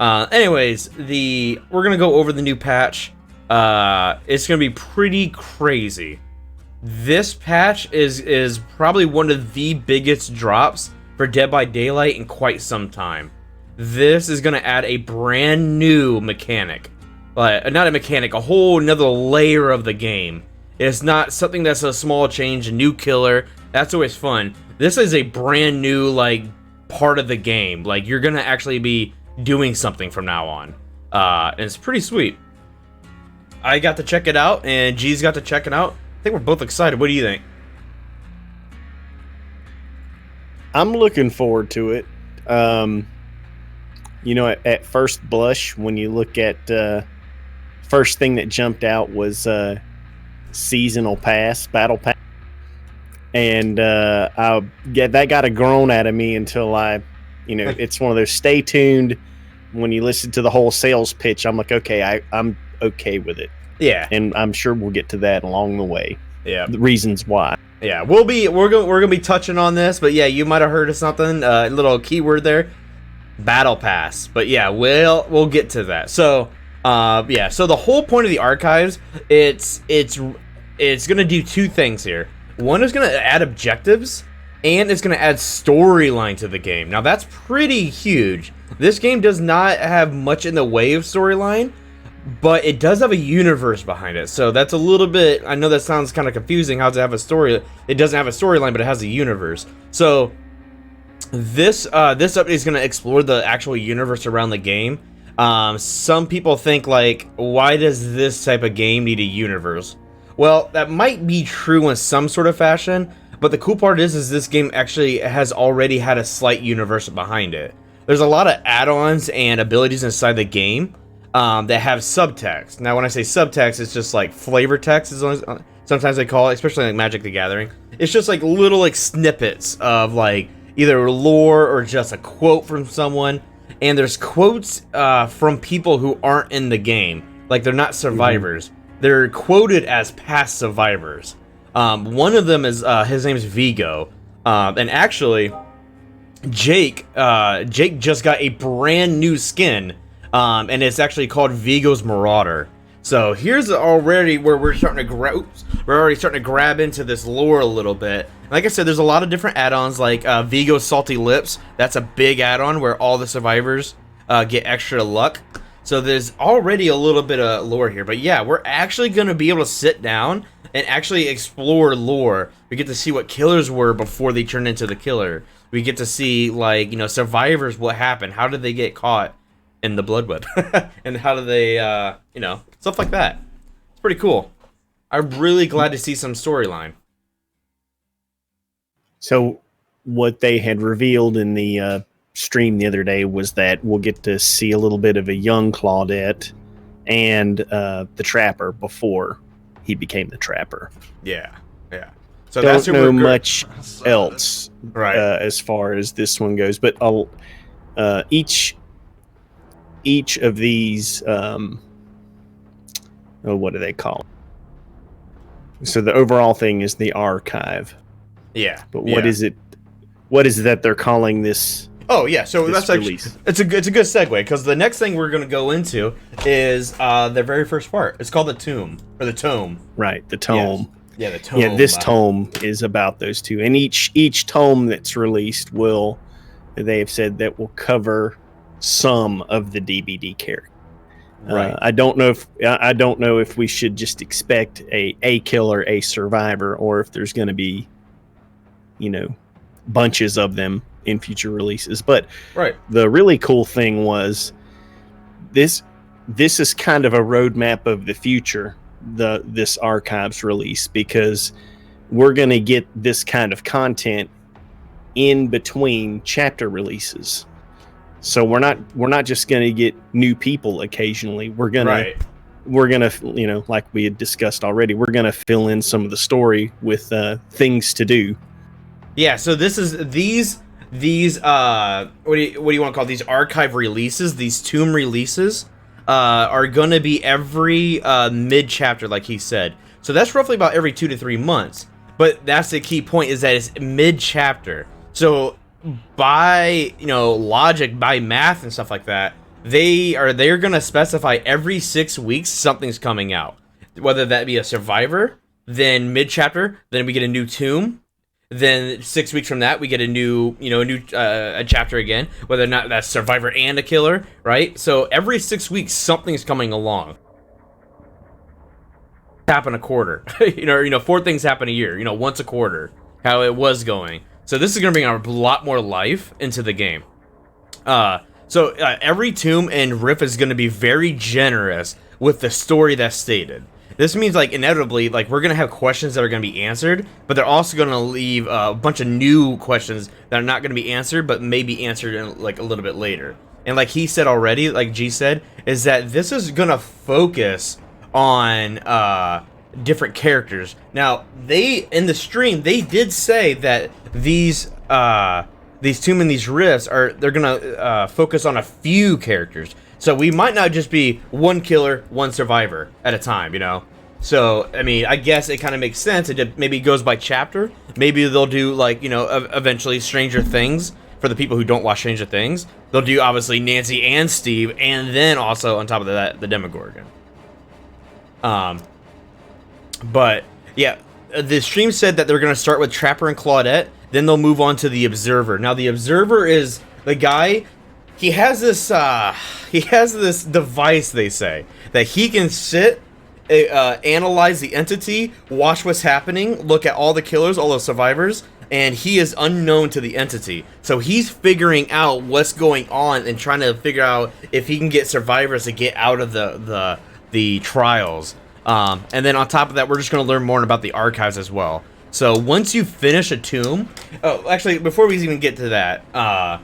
Anyways, we're gonna go over the new patch. It's gonna be pretty crazy. This patch is probably one of the biggest drops for Dead by Daylight in quite some time. This is gonna add a brand new mechanic, not a mechanic, a whole another layer of the game. It's not something that's a small change, a new killer. That's always fun. This is a brand new like part of the game. Like you're gonna actually be doing something from now on, and it's pretty sweet. I got to check it out, and G's got to check it out. I think we're both excited. What do you think? I'm looking forward to it. You know, at first blush, when you look at first thing that jumped out was seasonal pass, battle pass, and that got a groan out of me until it's one of those stay tuned. When you listen to the whole sales pitch, I'm like, okay, I'm okay with it. Yeah, and I'm sure we'll get to that along the way. Yeah, the reasons why. Yeah, we're gonna be touching on this, but yeah, you might have heard of something, a little keyword there, battle pass. But yeah, we'll get to that. So, yeah, so the whole point of the archives, it's gonna do two things here. One is gonna add objectives, and it's gonna add storyline to the game. Now that's pretty huge. This game does not have much in the way of storyline, but it does have a universe behind it. So that's a little bit, I know that sounds kind of confusing, how to have a story. It doesn't have a storyline, but it has a universe. So this update is going to explore the actual universe around the game. Some people think like, why does this type of game need a universe? Well, that might be true in some sort of fashion, but the cool part is this game actually has already had a slight universe behind it. There's a lot of add-ons and abilities inside the game that have subtext. Now, when I say subtext, it's just like flavor text, sometimes they call it, especially like Magic the Gathering. It's just like little like snippets of like either lore or just a quote from someone. And there's quotes from people who aren't in the game. Like they're not survivors. They're quoted as past survivors. One of them is, his name's Vigo. And actually, Jake just got a brand new skin. And it's actually called Vigo's Marauder. So here's already where we're starting to grab into this lore a little bit. Like I said, there's a lot of different add-ons, like Vigo's Salty Lips. That's a big add-on where all the survivors get extra luck. So there's already a little bit of lore here. But yeah, we're actually going to be able to sit down and actually explore lore. We get to see what killers were before they turned into the killer. We get to see, like, you know, survivors, what happened. How did they get caught in the Bloodweb? And how do they, you know, stuff like that. It's pretty cool. I'm really glad to see some storyline. So what they had revealed in the stream the other day was that we'll get to see a little bit of a young Claudette and the Trapper before he became the Trapper. Yeah, yeah. So don't know much else, right? As far as this one goes, but each of these, what do they call it? So the overall thing is the archive. Yeah. But what is it? What is it that they're calling this? Oh yeah, so that's actually it's a good segue, because the next thing we're going to go into is the very first part. It's called the Tomb, or the Tome. Right, the Tome. Yes. Yeah, the Tome. Yeah, this tome is about those two, and each tome that's released they have said that will cover some of the DBD character. Right. I don't know if we should just expect a killer, a survivor, or if there's going to be, you know, bunches of them in future releases. But right. The really cool thing was this is kind of a roadmap of the future, this archives release, because we're going to get this kind of content in between chapter releases. So we're not just going to get new people occasionally. We're gonna, you know, like we had discussed already, we're gonna fill in some of the story with things to do. Yeah. So this is these what do you want to call these archive releases? These Tomb releases are gonna be every mid chapter, like he said. So that's roughly about every 2 to 3 months. But that's the key point, is that it's mid chapter. So by, you know, logic, by math and stuff like that, they're gonna specify every 6 weeks something's coming out, whether that be a survivor, then mid chapter, then we get a new tomb, then 6 weeks from that we get a new a chapter again, whether or not that's survivor and a killer, right? So every 6 weeks something's coming along. Happen a quarter, four things happen a year, once a quarter, how it was going. So this is gonna bring a lot more life into the game. So every tomb and rift is gonna be very generous with the story that's stated. This means, like, inevitably, like, we're gonna have questions that are gonna be answered, but they're also gonna leave a bunch of new questions that are not gonna be answered, but may be answered in, like, a little bit later. And like he said already, like G said, is that this is gonna focus on different characters. Now, in the stream they did say that these tomb and these rifts they're gonna focus on a few characters. So we might not just be one killer, one survivor at a time, So, I mean, I guess it kind of makes sense. It maybe goes by chapter. Maybe they'll do, like, eventually Stranger Things for the people who don't watch Stranger Things. They'll do, obviously, Nancy and Steve, and then also, on top of that, the Demogorgon. But, yeah, the stream said that they're going to start with Trapper and Claudette, then they'll move on to the Observer. Now, the Observer is the guy... He has this device, they say, that he can sit, analyze the entity, watch what's happening, look at all the killers, all the survivors, and he is unknown to the entity. So he's figuring out what's going on and trying to figure out if he can get survivors to get out of the trials. And then on top of that, we're just going to learn more about the archives as well. So once you finish a tomb... Oh, actually, before we even get to that...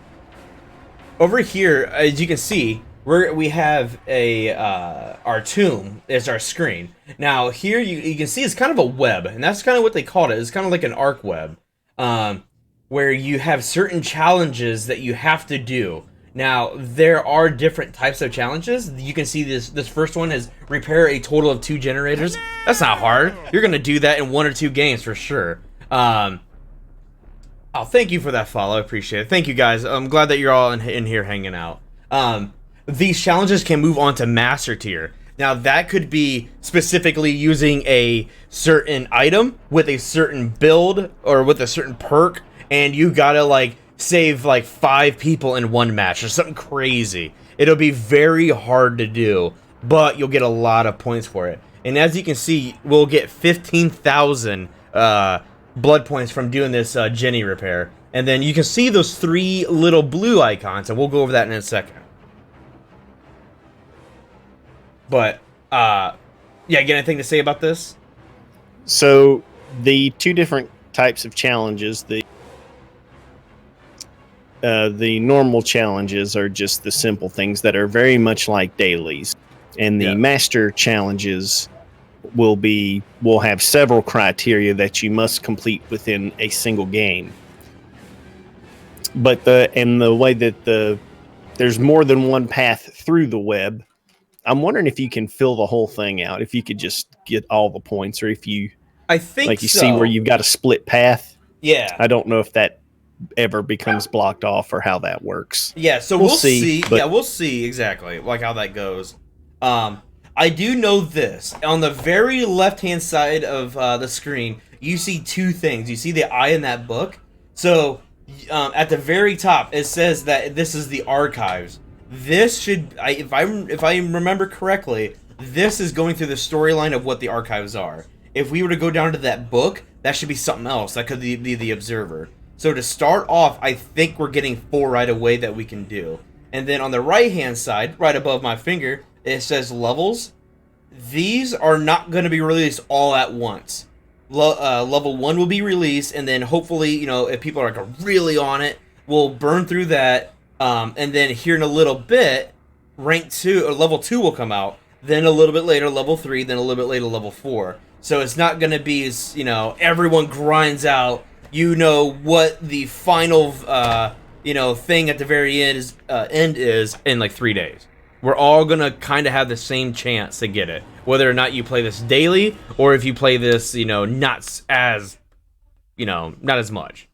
over here, as you can see, we have our tomb is our screen. Now here you can see it's kind of a web, and that's kind of what they called it. It's kind of like an arc web, where you have certain challenges that you have to do. Now there are different types of challenges. You can see this first one is repair a total of 2 generators. That's not hard. You're gonna do that in 1 or 2 games for sure. Oh, thank you for that follow. I appreciate it. Thank you, guys. I'm glad that you're all in here hanging out. These challenges can move on to Master Tier. Now, that could be specifically using a certain item with a certain build or with a certain perk, and you gotta, like, save, like, 5 people in 1 match or something crazy. It'll be very hard to do, but you'll get a lot of points for it. And as you can see, we'll get 15,000 blood points from doing this Jenny repair. And then you can see those 3 little blue icons, and we'll go over that in a second. But yeah, get anything to say about this? So the 2 different types of challenges, the normal challenges are just the simple things that are very much like dailies, and the master challenges will have several criteria that you must complete within a single game. But the way that there's more than one path through the web, I'm wondering if you can fill the whole thing out, if you could just get all the points, or if you see where you've got a split path. Yeah. I don't know if that ever becomes blocked off or how that works. Yeah, so we'll see. Yeah, we'll see exactly like how that goes. I do know this. On the very left-hand side of the screen, you see 2 things. You see the eye in that book. So at the very top, it says that this is the archives. This should, if I remember correctly, this is going through the storyline of what the archives are. If we were to go down to that book, that should be something else. That could be the Observer. So to start off, I think we're getting 4 right away that we can do. And then on the right-hand side, right above my finger, it says levels. These are not going to be released all at once. Level 1 will be released, and then hopefully, if people are like really on it, we'll burn through that. And then here in a little bit, rank 2 or level 2 will come out. Then a little bit later, level 3. Then a little bit later, level 4. So it's not going to be, everyone grinds out. What the final, thing at the very end is in like 3 days. We're all going to kind of have the same chance to get it. Whether or not you play this daily, or if you play this, not as much.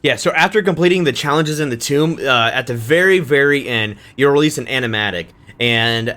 Yeah, Yeah, so after completing the challenges in the tomb, at the very, very end, you'll release an animatic. And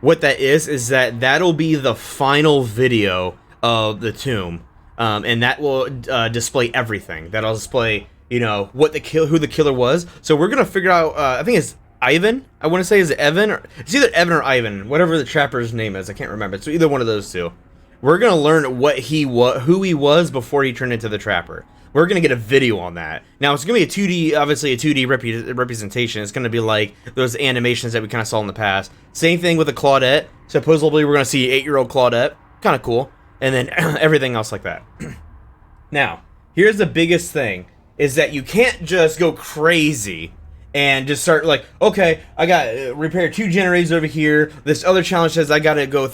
what that is that that'll be the final video of the tomb. And that will display everything. That'll display, you know, who the killer was. So we're going to figure out, I think it's Ivan. I want to say, is it Evan? It's either Evan or Ivan, whatever the trapper's name is. I can't remember. So either one of those two. We're going to learn who he was before he turned into the trapper. We're going to get a video on that. Now, it's going to be obviously a 2D representation. It's going to be like those animations that we kind of saw in the past. Same thing with the Claudette. Supposedly, we're going to see 8-year-old Claudette. Kind of cool. And then everything else like that. Now, here's the biggest thing, is that you can't just go crazy and just start like, okay, I got repair 2 generators over here. This other challenge says I got to go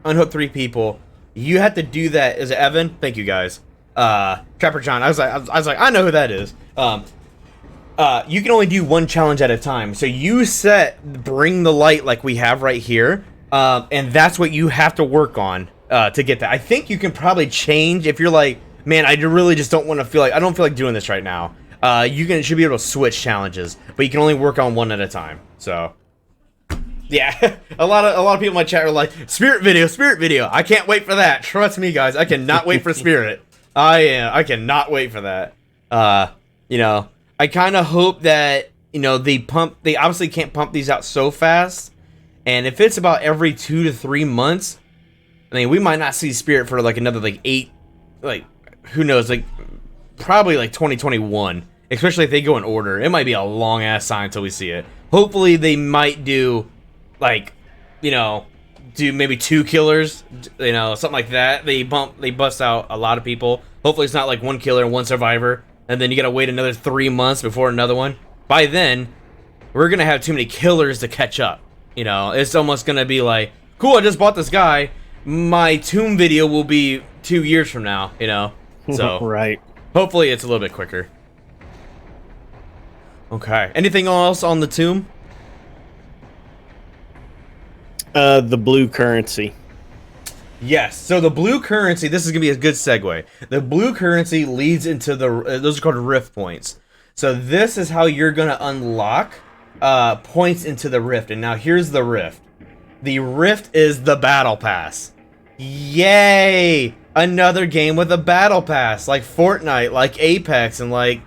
unhook 3 people. You have to do that. Is it Evan? Thank you, guys. Trapper John. I was like, I know who that is. You can only do 1 challenge at a time. So you set bring the light like we have right here, and that's what you have to work on to get that. I think you can probably change if you're like, man, I really just don't want to I don't feel like doing this right now. Should be able to switch challenges, but you can only work on 1 at a time. So. Yeah, a lot of people in my chat are like, Spirit video. I can't wait for that. Trust me, guys. I cannot wait for Spirit. I cannot wait for that. You know, I kind of hope that, you know, they obviously can't pump these out so fast. And if it's about every 2 to 3 months, I mean, we might not see Spirit for like another like 8, like who knows, like probably like 2021, especially if they go in order. It might be a long ass time until we see it. Hopefully they might do like, you know, do maybe 2 killers, you know, something like that. They bust out a lot of people. Hopefully it's not like 1 killer and 1 survivor, and then you gotta wait another 3 months before another one. By then, we're gonna have too many killers to catch up. You know, it's almost gonna be like, cool, I just bought this guy. My tomb video will be 2 years from now, you know? So, right. Hopefully it's a little bit quicker. Okay. Anything else on the tomb? The blue currency. Yes. So the blue currency, this is going to be a good segue. The blue currency leads into those are called rift points. So this is how you're going to unlock points into the rift. And now here's the rift. The rift is the battle pass. Yay! Another game with a battle pass, like Fortnite, like Apex, and like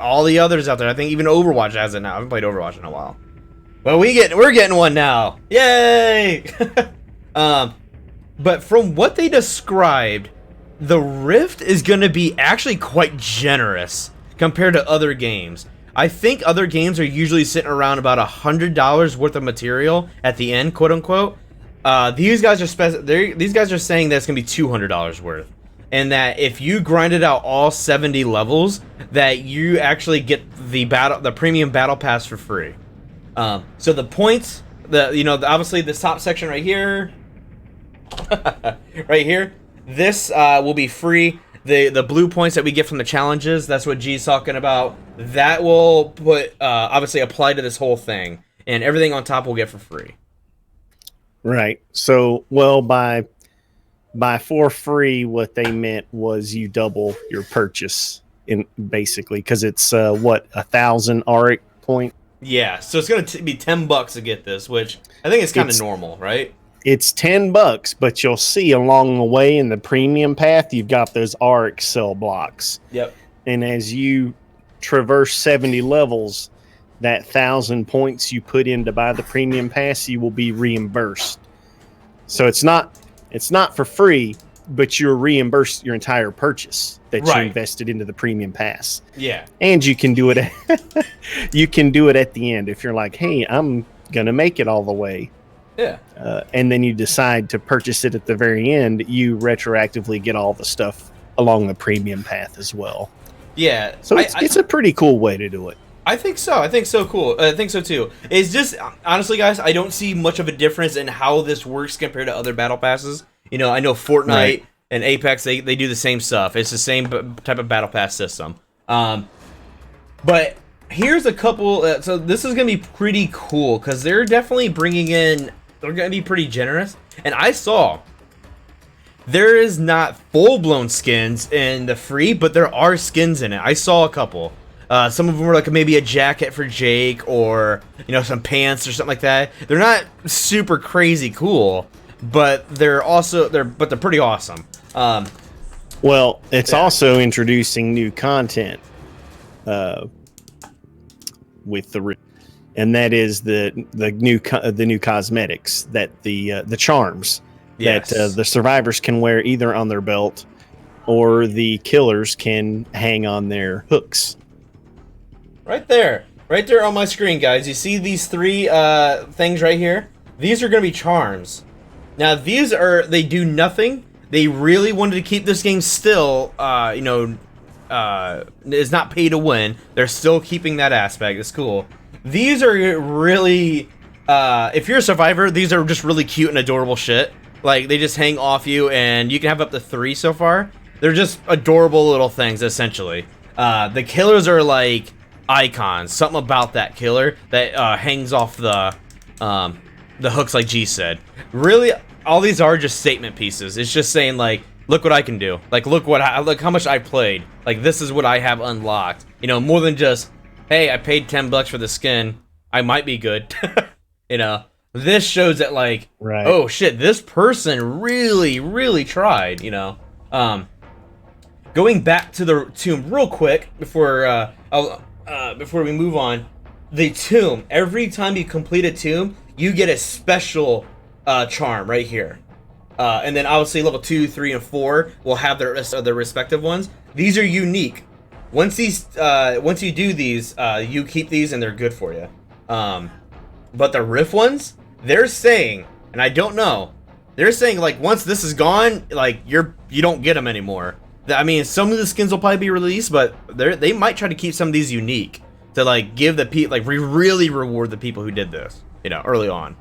all the others out there. I think even Overwatch has it now. I haven't played Overwatch in a while. Well, we're getting one now. Yay! But from what they described, the Rift is going to be actually quite generous compared to other games. I think other games are usually sitting around about $100 worth of material at the end, quote unquote. These guys are saying that it's going to be $200 worth. And that if you grinded out all 70 levels, that you actually get the premium battle pass for free. So the points, obviously this top section right here, right here, this will be free. The blue points that we get from the challenges, that's what G's talking about. That will obviously apply to this whole thing, and everything on top we'll get for free. Right. So, well, by for free, what they meant was you double your purchase in basically, because it's 1,000 ARIC point. Yeah, so it's going to be $10 to get this, which I think is kind of normal, right? It's $10, but you'll see along the way in the premium path, you've got those ARC cell blocks. Yep. And as you traverse 70 levels, that 1,000 points you put in to buy the premium pass, you will be reimbursed. So it's not for free, but you're reimbursed your entire purchase that you invested into the premium pass. Yeah. And you can do it you can do it at the end if you're like, hey, I'm gonna make it all the way. Yeah. And then you decide to purchase it at the very end, you retroactively get all the stuff along the premium path as well. Yeah. So it's a pretty cool way to do it. I think so. I think so cool. I think so too. It's just, honestly, guys, I don't see much of a difference in how this works compared to other battle passes. You know, I know Fortnite and Apex, they do the same stuff. It's the same type of battle pass system. But here's a couple. So this is going to be pretty cool because they're definitely bringing in, they're going to be pretty generous. And I saw There is not full-blown skins in the free, but there are skins in it. I saw a couple. Some of them were like maybe a jacket for Jake, or some pants or something like that. They're not super crazy cool, but they're pretty awesome. Well, it's also introducing new content with and that is the new cosmetics, that the charms. Yes. That the survivors can wear either on their belt, or the killers can hang on their hooks. Right there on my screen, guys. You see these three things right here? These are going to be charms. Now, they do nothing. They really wanted to keep this game still, it's not pay to win. They're still keeping that aspect. It's cool. These are really, if you're a survivor, these are just really cute and adorable shit. Like, they just hang off you, and you can have up to 3 so far. They're just adorable little things, essentially. The killers are like icons. Something about that killer that hangs off the hooks, like G said. Really, all these are just statement pieces. It's just saying, like, look what I can do. Like, look how much I played. Like, this is what I have unlocked. More than just, hey, I paid $10 for the skin. I might be good. This shows that, like, right. Oh shit, this person really, really tried. Going back to the tomb real quick before we move on. The tomb. Every time you complete a tomb, you get a special charm right here. And then obviously level 2, 3, and 4 will have their respective ones. These are unique. Once you do these, you keep these and they're good for you. But the riff ones, they're saying, and I don't know, they're saying, like, once this is gone, like, you don't get them anymore. I mean, some of the skins will probably be released, but they might try to keep some of these unique to, like, give the people, like, really reward the people who did this, early on.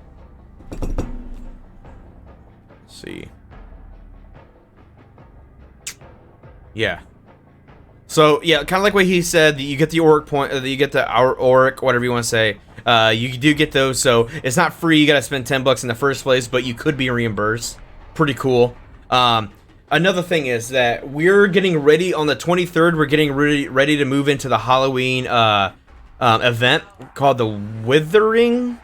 Let's see. Yeah. So yeah, kind of like what he said, you get the auric point, you get the auric, whatever you want to say. You do get those, so it's not free. You gotta spend $10 in the first place, but you could be reimbursed. Pretty cool. Another thing is that we're getting ready on the 23rd. We're getting ready to move into the Halloween event called the Withering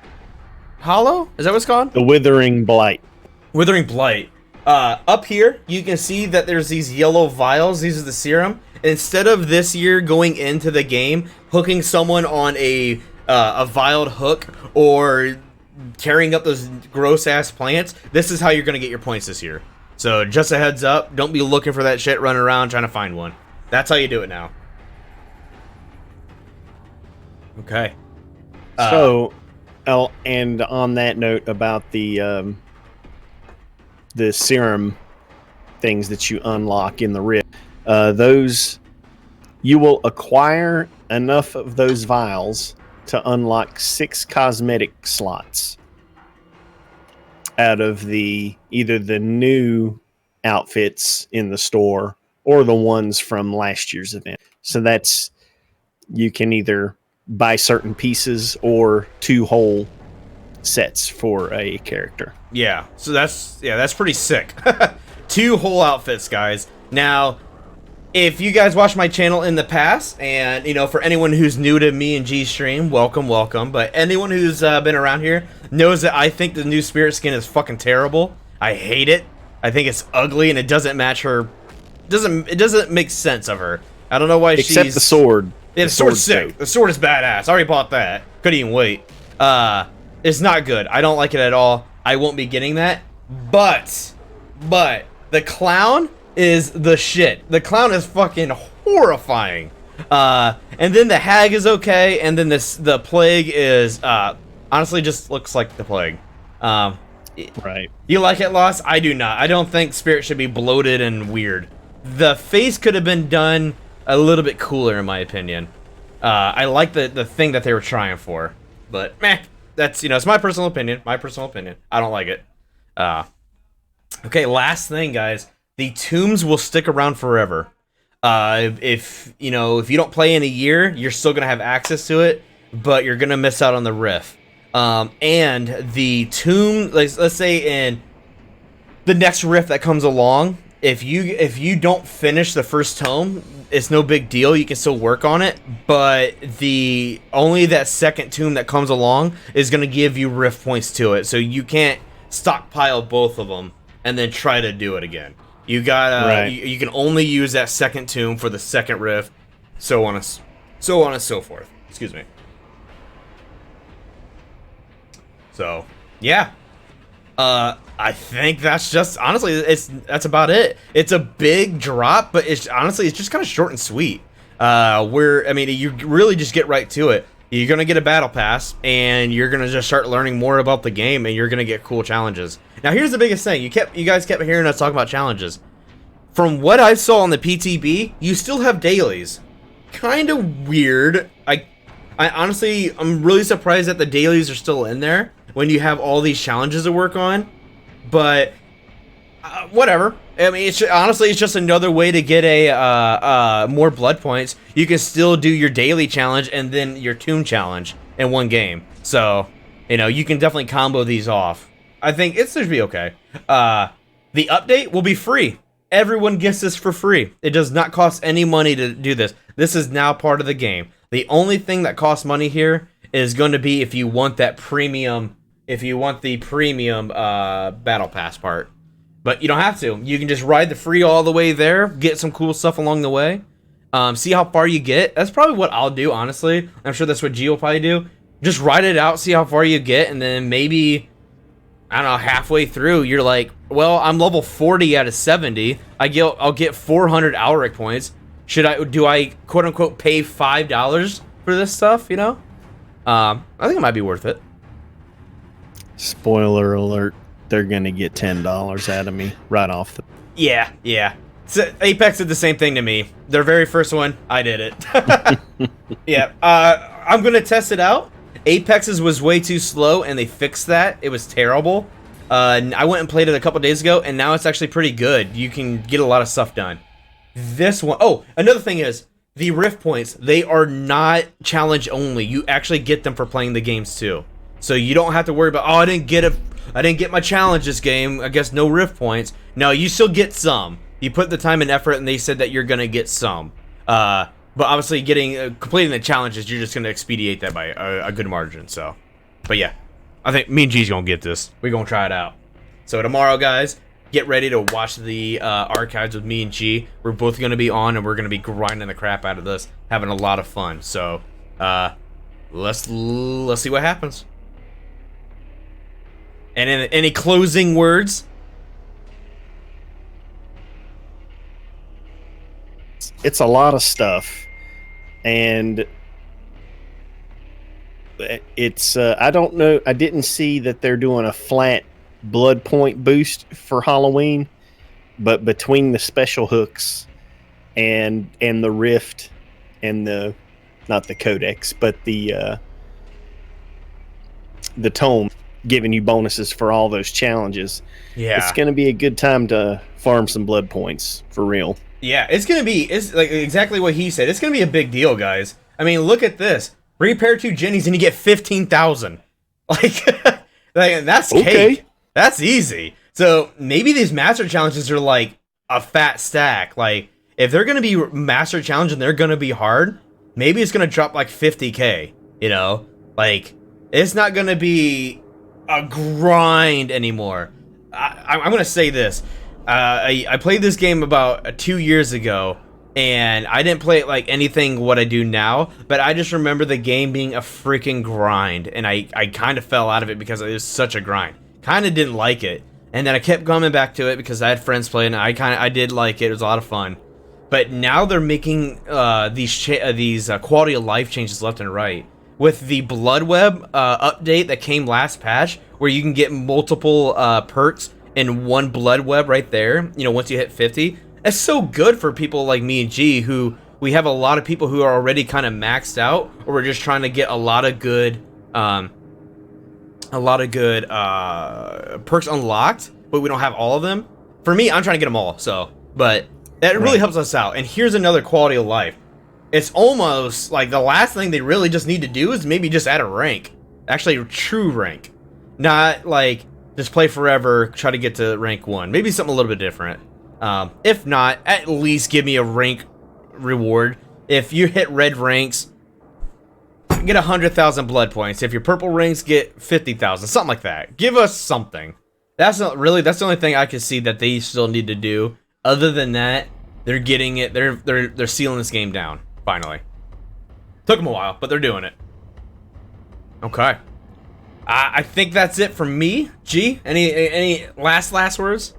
Hollow. Is that what it's called? The Withering Blight. Withering Blight. Up here, you can see that there's these yellow vials. These are the serum. Instead of this year going into the game, hooking someone on a vialed hook or carrying up those gross-ass plants, this is how you're going to get your points this year. So just a heads up, don't be looking for that shit running around trying to find one. That's how you do it now. Okay. And on that note about the serum things that you unlock in the rift, those, you will acquire enough of those vials to unlock 6 cosmetic slots out of either the new outfits in the store or the ones from last year's event. So you can either buy certain pieces or 2 whole sets for a character. Yeah, so that's pretty sick. 2 whole outfits, guys. Now, if you guys watched my channel in the past, and for anyone who's new to me and G stream, welcome. But anyone who's been around here knows that I think the new Spirit skin is fucking terrible. I hate it. I think it's ugly, and it doesn't match her. It doesn't make sense of her. I don't know why she's... Except the sword. Yeah, the sword's sick. Dope. The sword is badass. I already bought that. Couldn't even wait. It's not good. I don't like it at all. I won't be getting that. But the clown is the shit. The clown is fucking horrifying. And then the hag is okay, and then the plague is honestly just looks like the plague. Right. You like it, Lost? I do not. I don't think Spirit should be bloated and weird. The face could have been done a little bit cooler, in my opinion. I like the thing that they were trying for, but meh. That's it's my personal opinion. I don't like it. Okay, last thing, guys. The tombs will stick around forever. If you don't play in a year, you're still gonna have access to it, but you're gonna miss out on the riff. And the tomb, let's say in the next rift that comes along, if you don't finish the first tome, it's no big deal. You can still work on it, but only that second tomb that comes along is going to give you rift points to it. So you can't stockpile both of them and then try to do it again. You gotta you can only use that second tomb for the second rift, so on and so forth. Excuse me. So yeah. I think that's just, honestly, that's about it. It's a big drop, but it's just kind of short and sweet. You really just get right to it. You're gonna get a battle pass, and you're gonna just start learning more about the game, and you're gonna get cool challenges. Now, here's the biggest thing: you guys kept hearing us talk about challenges. From what I saw on the PTB, you still have dailies. Kind of weird. I honestly, I'm really surprised that the dailies are still in there when you have all these challenges to work on. But whatever. I mean, it's just another way to get more blood points. You can still do your daily challenge and then your tomb challenge in one game. So, you can definitely combo these off. I think it should be okay. The update will be free. Everyone gets this for free. It does not cost any money to do this. This is now part of the game. The only thing that costs money here is going to be if you want that premium. If you want the premium battle pass part. But you don't have to. You can just ride the free all the way there, get some cool stuff along the way, see how far you get. That's probably what I'll do, honestly. I'm sure that's what G will probably do. Just ride it out, see how far you get, and then maybe, I don't know, halfway through, you're like, well, I'm level 40 out of 70. I'll get 400 Alric points. Do I quote-unquote pay $5 for this stuff, I think it might be worth it. Spoiler alert, they're gonna get $10 out of me right off the... Yeah. So Apex did the same thing to me. Their very first one, I did it. Yeah, I'm gonna test it out. Apex's was way too slow, and they fixed that. It was terrible. I went and played it a couple days ago, and now it's actually pretty good. You can get a lot of stuff done. This one... Oh, another thing is, the rift points, they are not challenge only. You actually get them for playing the games too. So you don't have to worry about, I didn't get my challenge this game, I guess no rift points. No, you still get some. You put the time and effort, and they said that you're gonna get some. But obviously completing the challenges, you're just gonna expedite that by a good margin, so. But yeah, I think me and G's gonna get this. We're gonna try it out. So tomorrow, guys, get ready to watch the archives with me and G. We're both gonna be on, and we're gonna be grinding the crap out of this, having a lot of fun. So, let's see what happens. And any closing words? It's a lot of stuff, and it's I don't know. I didn't see that they're doing a flat blood point boost for Halloween, but between the special hooks and the rift and not the codex, but the tome, giving you bonuses for all those challenges. Yeah, it's going to be a good time to farm some blood points for real. Yeah, it's like exactly what he said. It's going to be a big deal, guys. I mean, look at this. Repair 2 Jennies and you get 15,000. Like, that's cake. That's easy. So maybe these master challenges are like a fat stack. Like, if they're going to be master challenge and they're going to be hard, maybe it's going to drop like 50K, Like, it's not going to be a grind anymore. I'm going to say this. I played this game about 2 years ago, and I didn't play it like anything what I do now, but I just remember the game being a freaking grind, and I kind of fell out of it because it was such a grind. Kind of didn't like it, and then I kept coming back to it because I had friends playing, and I did like it. It was a lot of fun. But now they're making these quality of life changes left and right. With the Bloodweb update that came last patch, where you can get multiple perks in one Bloodweb right there, once you hit 50. That's so good for people like me and G, who we have a lot of people who are already kind of maxed out, or we're just trying to get a lot of good perks unlocked, but we don't have all of them. For me, I'm trying to get them all, but that really helps us out. And here's another quality of life. It's almost like the last thing they really just need to do is maybe just add a rank. Actually, a true rank. Not like just play forever, try to get to rank 1. Maybe something a little bit different. If not, at least give me a rank reward. If you hit red ranks, get 100,000 blood points. If your purple ranks, get 50,000, something like that. Give us something. That's the only thing I can see that they still need to do. Other than that, they're getting it. They're sealing this game down finally. Took them a while, but they're doing it. Okay. I think that's it from me. G, any last words?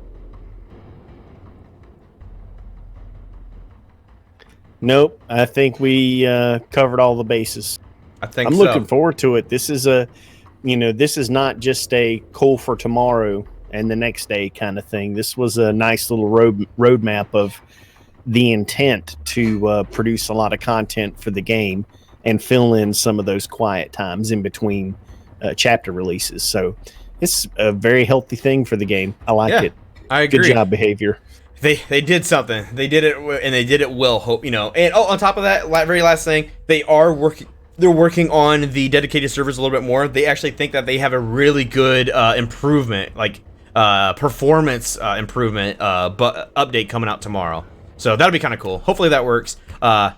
Nope. I think we covered all the bases. I'm looking forward to it. This is this is not just a cool for tomorrow and the next day kind of thing. This was a nice little roadmap of the intent to produce a lot of content for the game and fill in some of those quiet times in between chapter releases. So it's a very healthy thing for the game. I like it. I agree. Good job, Behavior. They did something. They did it, and they did it well. Hope and on top of that, very last thing, they are working. They're working on the dedicated servers a little bit more. They actually think that they have a really good improvement, like performance improvement, but update coming out tomorrow. So that'll be kind of cool. Hopefully that works. I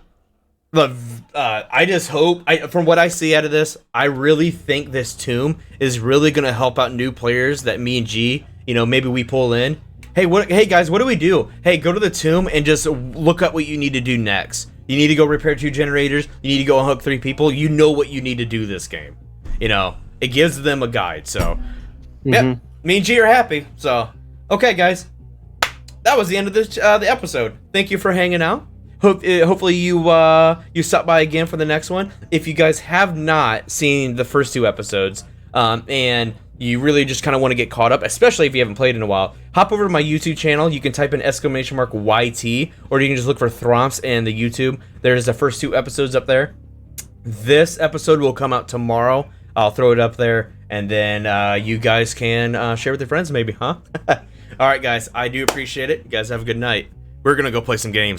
just hope. From what I see out of this, I really think this tomb is really gonna help out new players that me and G, maybe we pull in. Hey guys, what do we do? Hey, go to the tomb and just look up what you need to do next. You need to go repair 2 generators. You need to go unhook 3 people. You know what you need to do this game. It gives them a guide. So, Yep, me and G are happy. So, okay, guys, that was the end of this the episode. Thank you for hanging out. Hopefully you stop by again for the next one. If you guys have not seen the first 2 episodes, and you really just kind of want to get caught up, especially if you haven't played in a while, hop over to my YouTube channel. You can type in !YT, or you can just look for Thrompz and the YouTube. There's the first 2 episodes up there. This episode will come out tomorrow. I'll throw it up there, and then you guys can share with your friends maybe, huh? All right, guys, I do appreciate it. You guys have a good night. We're going to go play some games.